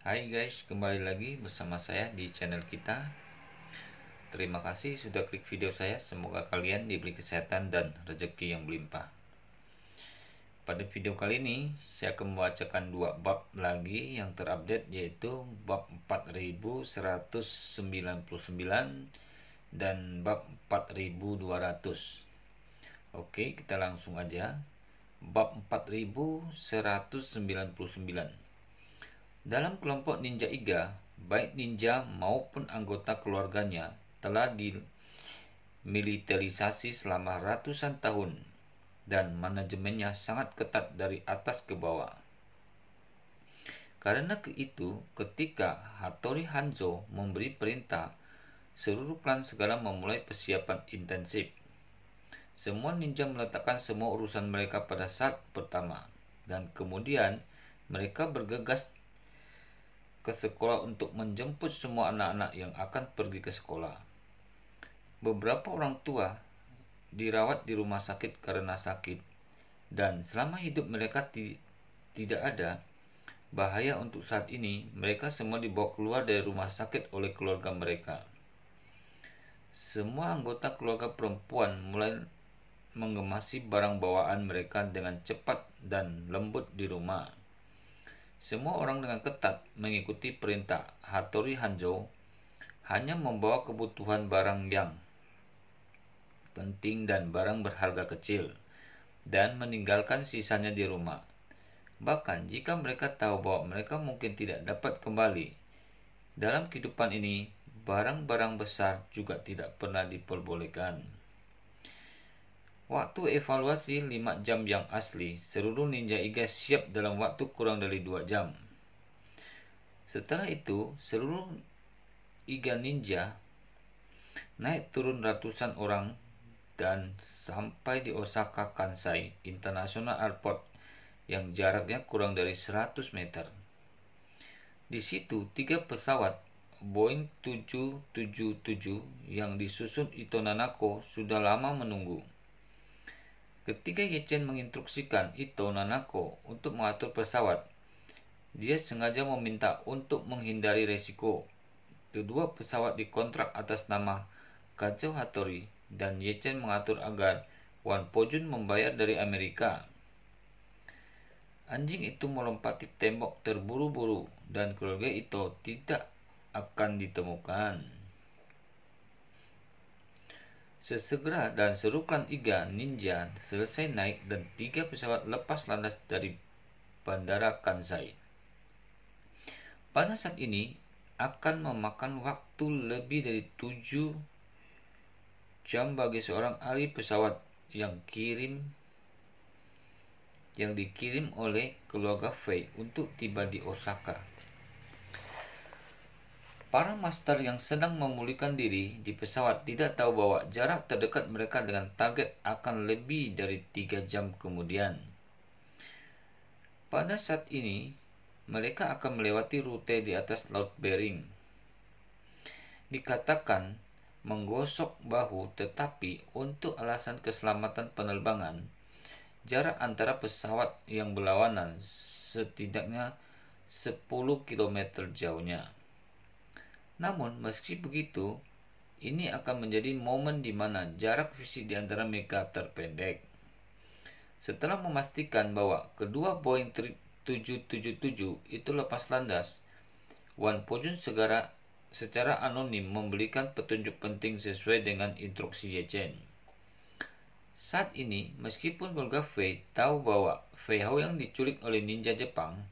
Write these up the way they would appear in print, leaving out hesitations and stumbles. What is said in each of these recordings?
Hai guys, kembali lagi bersama saya di channel kita. Terima kasih sudah klik video saya. Semoga kalian diberi kesehatan dan rezeki yang berlimpah. Pada video kali ini saya akan membacakan dua bab lagi yang terupdate, yaitu bab 4199 dan bab 4200. Oke, kita langsung aja. Bab 4199. Dalam kelompok Ninja Iga, baik ninja maupun anggota keluarganya telah dimiliterisasi selama ratusan tahun dan manajemennya sangat ketat dari atas ke bawah. Karena itu, ketika Hattori Hanzo memberi perintah, seluruh klan segera memulai persiapan intensif. Semua ninja meletakkan semua urusan mereka pada saat pertama, dan kemudian mereka bergegas ke sekolah untuk menjemput semua anak-anak yang akan pergi ke sekolah. Beberapa orang tua dirawat di rumah sakit karena sakit, dan selama hidup mereka tidak ada bahaya untuk saat ini, mereka semua dibawa keluar dari rumah sakit oleh keluarga mereka. Semua anggota keluarga perempuan mulai mengemasi barang bawaan mereka dengan cepat dan lembut di rumah. Semua orang dengan ketat mengikuti perintah Hattori Hanzo, hanya membawa kebutuhan barang yang penting dan barang berharga kecil, dan meninggalkan sisanya di rumah. Bahkan jika mereka tahu bahwa mereka mungkin tidak dapat kembali dalam kehidupan ini, barang-barang besar juga tidak pernah diperbolehkan. Waktu evaluasi 5 jam yang asli, seluruh ninja Iga siap dalam waktu kurang dari 2 jam. Setelah itu, seluruh Iga ninja naik turun ratusan orang dan sampai di Osaka Kansai International Airport yang jaraknya kurang dari 100 meter. Di situ 3 pesawat Boeing 777 yang disusun Ito Nanako sudah lama menunggu. Ketika Yechen menginstruksikan Ito Nanako untuk mengatur pesawat, dia sengaja meminta untuk menghindari resiko. Kedua pesawat dikontrak atas nama Kazao Hattori, dan Yechen mengatur agar Wan Pojun membayar dari Amerika. Anjing itu melompati tembok terburu-buru, dan keluarga Ito tidak akan ditemukan. Sesegera dan seluruh klan Iga ninja selesai naik dan 3 pesawat lepas landas dari Bandara Kansai. Pada saat ini akan memakan waktu lebih dari 7 jam bagi seorang ahli pesawat yang dikirim oleh keluarga Fei untuk tiba di Osaka. Para master yang sedang memulihkan diri di pesawat tidak tahu bahwa jarak terdekat mereka dengan target akan lebih dari 3 jam kemudian. Pada saat ini, mereka akan melewati rute di atas Laut Bering. Dikatakan menggosok bahu, tetapi untuk alasan keselamatan penerbangan, jarak antara pesawat yang berlawanan setidaknya 10 km jauhnya. Namun, meski begitu, ini akan menjadi momen di mana jarak fisik di antara mereka terpendek. Setelah memastikan bahwa kedua Boeing 777 itu lepas landas, Wan Pojun secara anonim memberikan petunjuk penting sesuai dengan instruksi Yechen. Saat ini, meskipun keluarga Fei tahu bahwa Fei Hao yang diculik oleh ninja Jepang,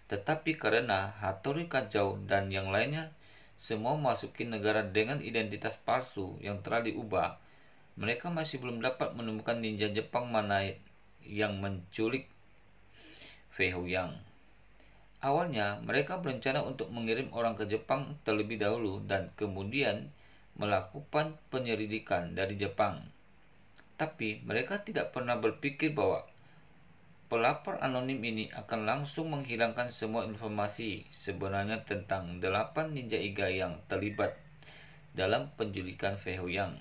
tetapi karena Hattori Kazao dan yang lainnya semua memasuki negara dengan identitas palsu yang telah diubah, mereka masih belum dapat menemukan ninja Jepang mana yang menculik Fei Hao Yang. Awalnya, mereka berencana untuk mengirim orang ke Jepang terlebih dahulu dan kemudian melakukan penyelidikan dari Jepang. Tapi mereka tidak pernah berpikir bahwa pelapor anonim ini akan langsung menghilangkan semua informasi sebenarnya tentang 8 ninja Iga yang terlibat dalam penculikan Fei Hao Yang.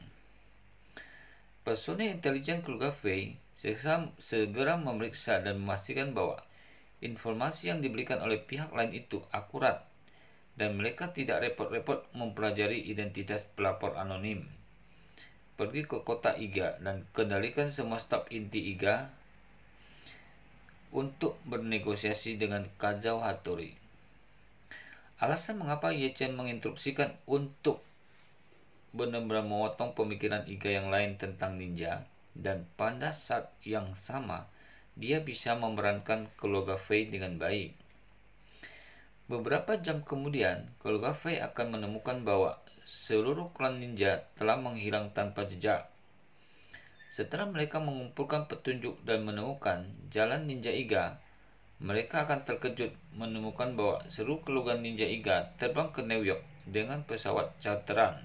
Personel intelijen keluarga Fei segera memeriksa dan memastikan bahwa informasi yang diberikan oleh pihak lain itu akurat dan mereka tidak repot-repot mempelajari identitas pelapor anonim. Pergi ke kota IGA dan kendalikan semua staf inti IGA untuk bernegosiasi dengan Kazao Hattori. Alasan mengapa Ye Chen menginstruksikan untuk benar-benar memotong pemikiran IGA yang lain tentang ninja, dan pada saat yang sama dia bisa memerankan keluarga Fei dengan baik. Beberapa jam kemudian, keluarga Fei akan menemukan bahwa seluruh klan ninja telah menghilang tanpa jejak. Setelah mereka mengumpulkan petunjuk dan menemukan jalan ninja IGA, mereka akan terkejut menemukan bahwa seluruh keluarga ninja IGA terbang ke New York dengan pesawat charteran.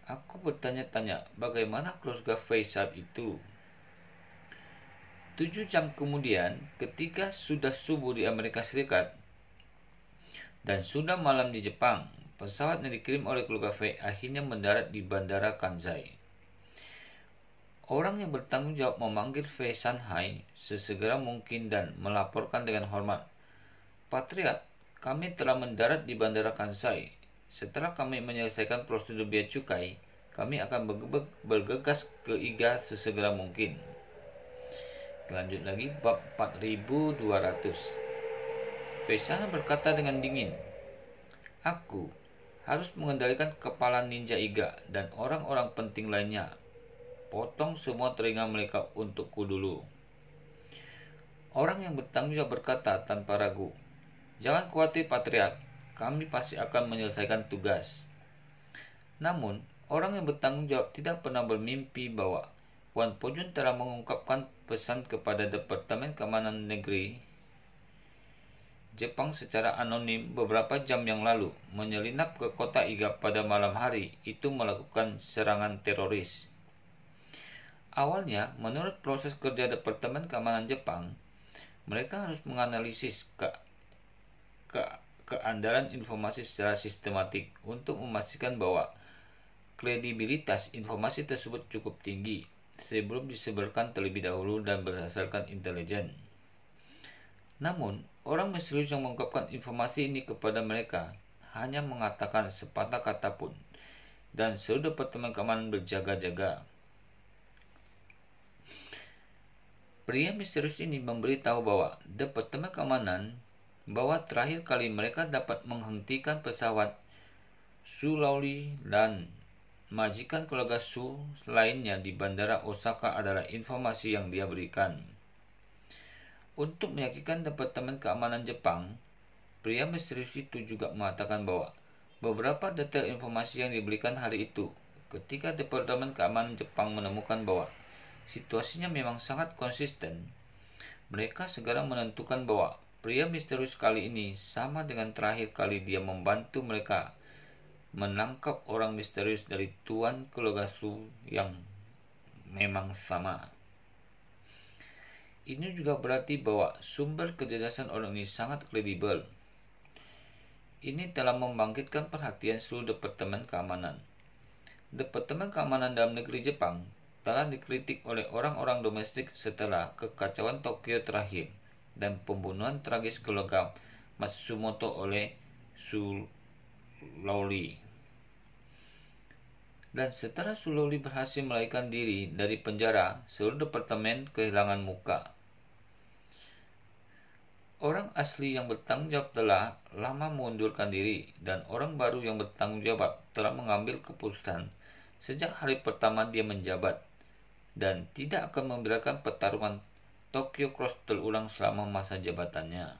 Aku bertanya-tanya bagaimana keluarga Fei saat itu. 7 jam kemudian, ketika sudah subuh di Amerika Serikat dan sudah malam di Jepang, pesawat yang dikirim oleh keluarga Fei akhirnya mendarat di Bandara Kansai. Orang yang bertanggung jawab memanggil Fei Shanhai sesegera mungkin dan melaporkan dengan hormat, "Patriot, kami telah mendarat di Bandara Kansai. Setelah kami menyelesaikan prosedur bea cukai, kami akan bergegas ke IGA sesegera mungkin." Lanjut lagi, bab 4200. Fei Shanhai berkata dengan dingin, "Aku harus mengendalikan kepala ninja IGA dan orang-orang penting lainnya. Potong semua telinga mereka untukku dulu." Orang yang bertanggung jawab berkata tanpa ragu, "Jangan khawatir, Patriark. Kami pasti akan menyelesaikan tugas." Namun, orang yang bertanggung jawab tidak pernah bermimpi bahwa Wan Pojun telah mengungkapkan pesan kepada Departemen Keamanan Negeri Jepang secara anonim beberapa jam yang lalu, menyelinap ke kota IGA pada malam hari itu melakukan serangan teroris. Awalnya, menurut proses kerja Departemen Keamanan Jepang, mereka harus menganalisis keandalan informasi secara sistematik untuk memastikan bahwa kredibilitas informasi tersebut cukup tinggi sebelum disebarkan terlebih dahulu dan berdasarkan intelijen. Namun, orang misterius yang mengungkapkan informasi ini kepada mereka hanya mengatakan sepatah kata pun, dan seluruh Departemen Keamanan berjaga-jaga. Pria misterius ini memberitahu bahwa Departemen Keamanan bahwa terakhir kali mereka dapat menghentikan pesawat Su Laoli dan majikan keluarga Su lainnya di Bandara Osaka adalah informasi yang dia berikan. Untuk meyakinkan Departemen Keamanan Jepang, pria misterius itu juga mengatakan bahwa beberapa detail informasi yang diberikan hari itu ketika Departemen Keamanan Jepang menemukan bahwa situasinya memang sangat konsisten, mereka segera menentukan bahwa pria misterius kali ini sama dengan terakhir kali dia membantu mereka menangkap orang misterius dari Tuan keluarga Su yang memang sama. Ini juga berarti bahwa sumber kecerdasan orang ini sangat kredibel. Ini telah membangkitkan perhatian seluruh Departemen Keamanan. Departemen Keamanan Dalam Negeri Jepang telah dikritik oleh orang-orang domestik setelah kekacauan Tokyo terakhir dan pembunuhan tragis keluarga Matsumoto oleh Su Laoli. Dan setelah Su Laoli berhasil melarikan diri dari penjara, seluruh departemen kehilangan muka. Orang asli yang bertanggung jawab telah lama mengundurkan diri, dan orang baru yang bertanggung jawab telah mengambil keputusan sejak hari pertama dia menjabat, dan tidak akan membiarkan pertarungan Tokyo Cross terulang selama masa jabatannya.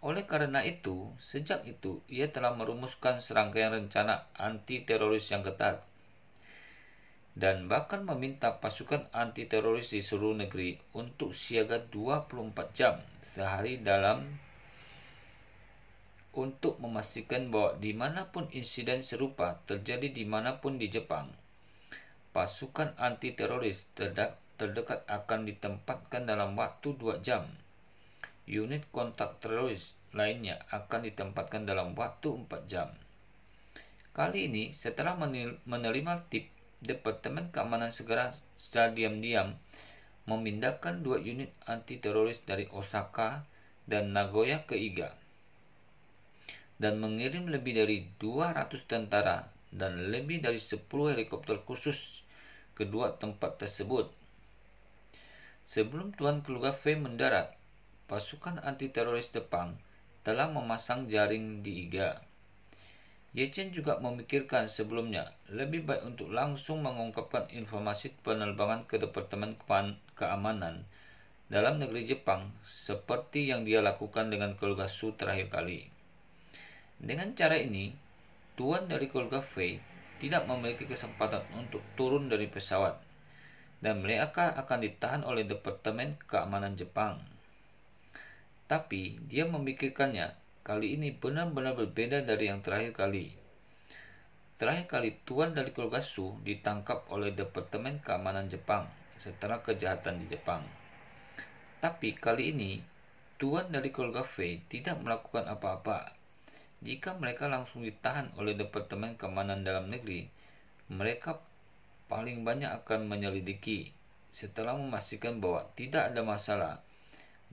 Oleh karena itu, sejak itu ia telah merumuskan serangkaian rencana anti-teroris yang ketat dan bahkan meminta pasukan anti-teroris di seluruh negeri untuk siaga 24 jam sehari untuk memastikan bahwa dimanapun insiden serupa terjadi dimanapun di Jepang, pasukan anti-teroris terdekat akan ditempatkan dalam waktu 2 jam. Unit kontak teroris lainnya akan ditempatkan dalam waktu 4 jam. Kali ini, setelah menerima tip, Departemen Keamanan segera diam-diam memindahkan 2 unit anti-teroris dari Osaka dan Nagoya ke Iga, dan mengirim lebih dari 200 tentara dan lebih dari 10 helikopter khusus ke dua tempat tersebut. Sebelum Tuan Keluarga V mendarat, pasukan anti-teroris Jepang telah memasang jaring di Iga. Ye Chen juga memikirkan sebelumnya lebih baik untuk langsung mengungkapkan informasi penerbangan ke Departemen Keamanan dalam negeri Jepang seperti yang dia lakukan dengan keluarga Su terakhir kali. Dengan cara ini, tuan dari keluarga Fei tidak memiliki kesempatan untuk turun dari pesawat, dan mereka akan ditahan oleh Departemen Keamanan Jepang. Tapi dia memikirkannya kali ini benar-benar berbeda dari yang terakhir kali. Terakhir kali tuan dari keluarga Su ditangkap oleh Departemen Keamanan Jepang setelah kejahatan di Jepang. Tapi kali ini, tuan dari keluarga Fei tidak melakukan apa-apa. Jika mereka langsung ditahan oleh Departemen Keamanan Dalam Negeri, mereka paling banyak akan menyelidiki. Setelah memastikan bahwa tidak ada masalah,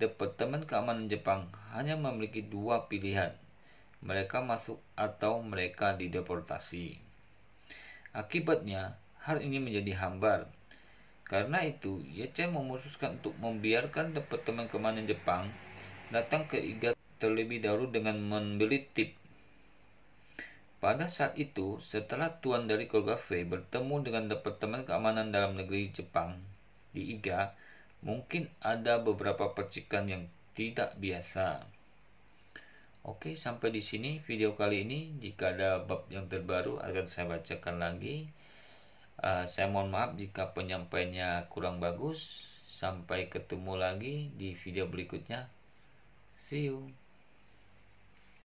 Departemen Keamanan Jepang hanya memiliki 2 pilihan: mereka masuk atau mereka dideportasi. Akibatnya, hal ini menjadi hambar. Karena itu, Ye Chen memutuskan untuk membiarkan Departemen Keamanan Jepang datang ke Iga terlebih dahulu dengan membeli tip. Pada saat itu, setelah tuan dari keluarga Fei bertemu dengan Departemen Keamanan Dalam Negeri Jepang di Iga, mungkin ada beberapa percikan yang tidak biasa. Oke, sampai di sini video kali ini. Jika ada bab yang terbaru akan saya bacakan lagi. Saya mohon maaf jika penyampaiannya kurang bagus. Sampai ketemu lagi di video berikutnya. See you.